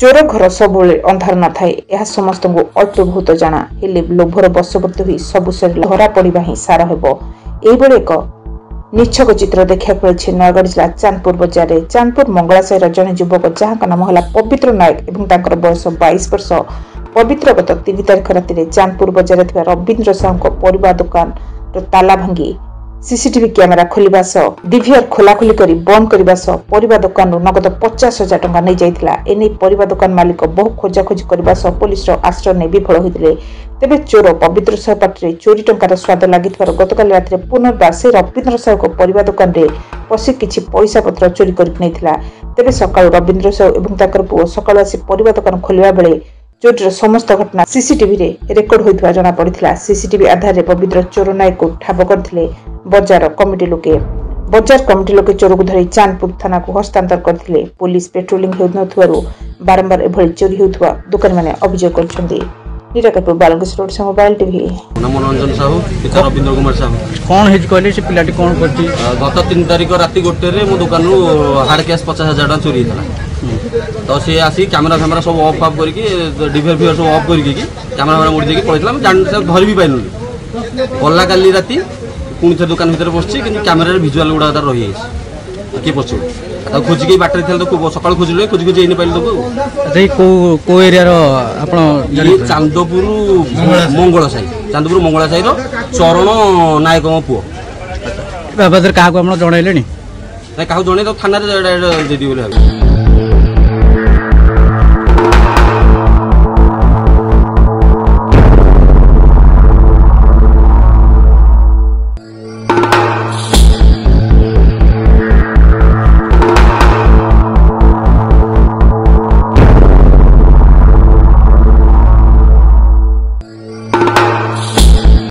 चोर घर सब अंधार न थाए यह समस्त को अल्प बहुत जना हेले लोभर बशवर्ती हुई सबु धरा पड़ा ही सार हेब एक निच्छक चित्र देखा मिली नयगढ़ जिला चांदपुर बजार में चांदपुर मंगलासाईर जड़े युवक जहाँ नाम है पवित्र नायक और बयस 22 वर्ष पवित्र गत 3 तारिख राति चांदपुर बजार में रवींद्र साहू परिवा दुकान ताला भांगी सीसीटीवी कैमेरा खोलिबा सह डीवीआर खोलाखोली करी बंद करने सह परिवा दुकान नगद 50,000 टंका नहीं जाइथिला एने परिवा दुकान मालिक बहु खोजाखोजी करने सह पुलिस आश्रय नहीं विफल होते तेबे चोर पवित्र साहू पाटे चोरी टंकार स्वाद लगी गतकाल राति पुनर्बार से रवींद्र साहू परिवा दुकान रे पशि किछि पैसा पत्र चोरी कर तेबे सकाळु रवींद्र साहू और पुओ सकाळु आसी परिवा दुकान खोलिबा बेले चोरीर समस्त घटना सीसीटीवी रे रेकर्ड होइथवा जଣା पड़िथिला। सीसीटीवी आधार रे पवित्र चोर नायक को ठाब करथिले बजार कमिटी लोके चोर को धरी चांदपुर थाना को हस्तांतर करथिले। पुलिस पेट्रोलिंग हेउनथुवारु बारंबार एभଳି चोरी हेउथवा दुकान माने अभियोग करछन्ती। निराकपुर बालगस रोड से मोबाइल टीवी मनोरंजन साहू पिता रवींद्र कुमार साहू कौन हेज कहले से पिलाटी कौन करछि गत 3 तारिख राति गोटे रे मो दुकान रू हार्ड कैश 50,000 टका चोरी हैला तो सी आसी कैमरा फैमरा सब ऑफ करके डीवीआर फीआर सब ऑफ करके कैमरा फैमरा मुड़ी देके पळैतला जान धरि भी पाइनु गल्ला काली राति पुणी थे दुकान भीतर बसछि कि कैमरा रे विजुअल गुडा रही है के पछु तो खोजी के बाटर थल तो सकाळ खोजिले खोजी खोजी एनी पाइल तो रे को एरिया रो आपण ये चांदपुर मंगला साई रो चरण नायक मो पुओ बाबा का आपण जणैलेनी ना का जणे तो थाना रे देदी बोले